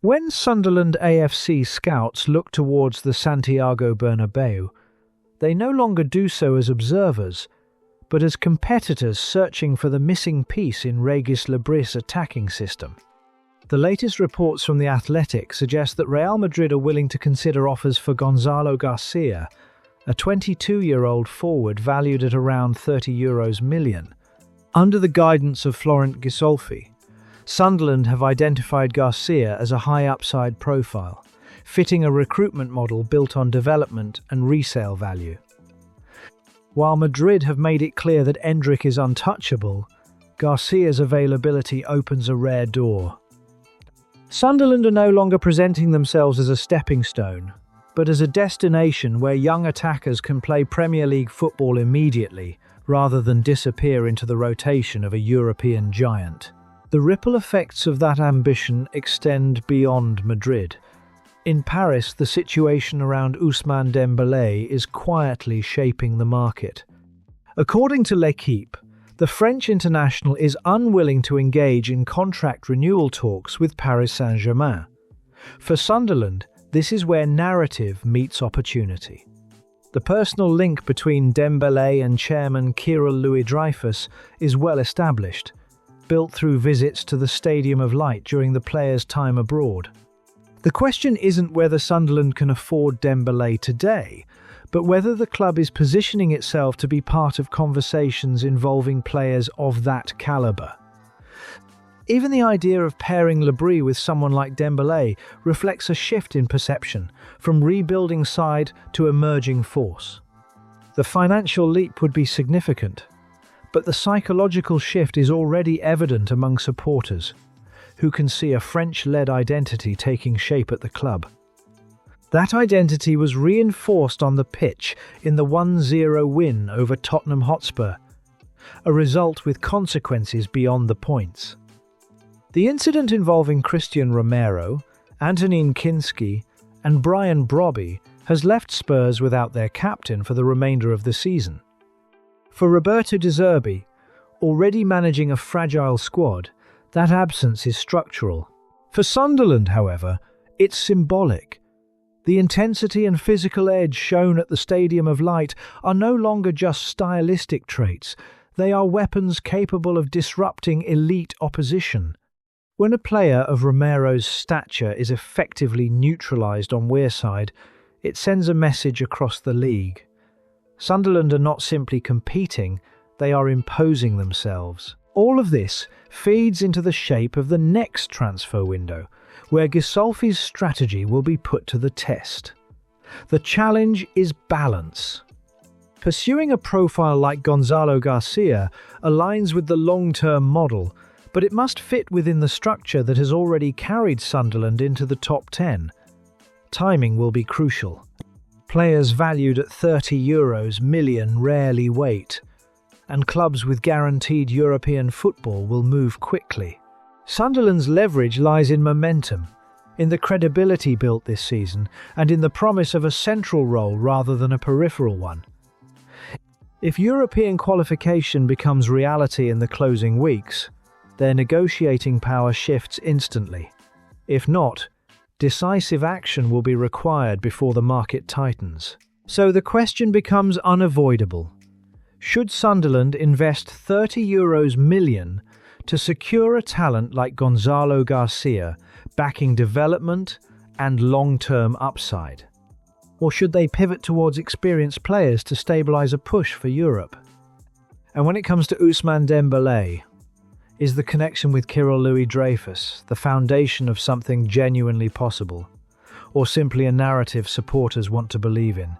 When Sunderland A.F.C. scouts look towards the Santiago Bernabeu, they no longer do so as observers, but as competitors searching for the missing piece in Regis Lebris' attacking system. The latest reports from The Athletic suggest that Real Madrid are willing to consider offers for Gonzalo Garcia, a 22-year-old forward valued at around €30 million. Under the guidance of Florent Gisolfi, Sunderland have identified Garcia as a high-upside profile, fitting a recruitment model built on development and resale value. While Madrid have made it clear that Endrick is untouchable, Garcia's availability opens a rare door. Sunderland are no longer presenting themselves as a stepping stone, but as a destination where young attackers can play Premier League football immediately, rather than disappear into the rotation of a European giant. The ripple effects of that ambition extend beyond Madrid. In Paris, the situation around Ousmane Dembélé is quietly shaping the market. According to L'Équipe, the French international is unwilling to engage in contract renewal talks with Paris Saint-Germain. For Sunderland, this is where narrative meets opportunity. The personal link between Dembélé and chairman Kyril Louis-Dreyfus is well established, built through visits to the Stadium of Light during the player's time abroad. The question isn't whether Sunderland can afford Dembélé today, but whether the club is positioning itself to be part of conversations involving players of that calibre. Even the idea of pairing Lebris with someone like Dembélé reflects a shift in perception, from rebuilding side to emerging force. The financial leap would be significant, but the psychological shift is already evident among supporters, who can see a French-led identity taking shape at the club. That identity was reinforced on the pitch in the 1-0 win over Tottenham Hotspur, a result with consequences beyond the points. The incident involving Christian Romero, Antonin Kinski, and Brian Brobby has left Spurs without their captain for the remainder of the season. For Roberto De Zerbi, already managing a fragile squad, that absence is structural. For Sunderland, however, it's symbolic. The intensity and physical edge shown at the Stadium of Light are no longer just stylistic traits, they are weapons capable of disrupting elite opposition. When a player of Romero's stature is effectively neutralised on Wearside, it sends a message across the league. Sunderland are not simply competing, they are imposing themselves. All of this feeds into the shape of the next transfer window, where Gisolfi's strategy will be put to the test. The challenge is balance. Pursuing a profile like Gonzalo Garcia aligns with the long-term model, but it must fit within the structure that has already carried Sunderland into the top 10. Timing will be crucial. Players valued at €30 million rarely wait, and clubs with guaranteed European football will move quickly. Sunderland's leverage lies in momentum, in the credibility built this season, and in the promise of a central role rather than a peripheral one. If European qualification becomes reality in the closing weeks, their negotiating power shifts instantly. If not, decisive action will be required before the market tightens. So the question becomes unavoidable. Should Sunderland invest €30 million to secure a talent like Gonzalo Garcia, backing development and long-term upside? Or should they pivot towards experienced players to stabilise a push for Europe? And when it comes to Ousmane Dembélé, is the connection with Kyril Louis-Dreyfus the foundation of something genuinely possible, or simply a narrative supporters want to believe in?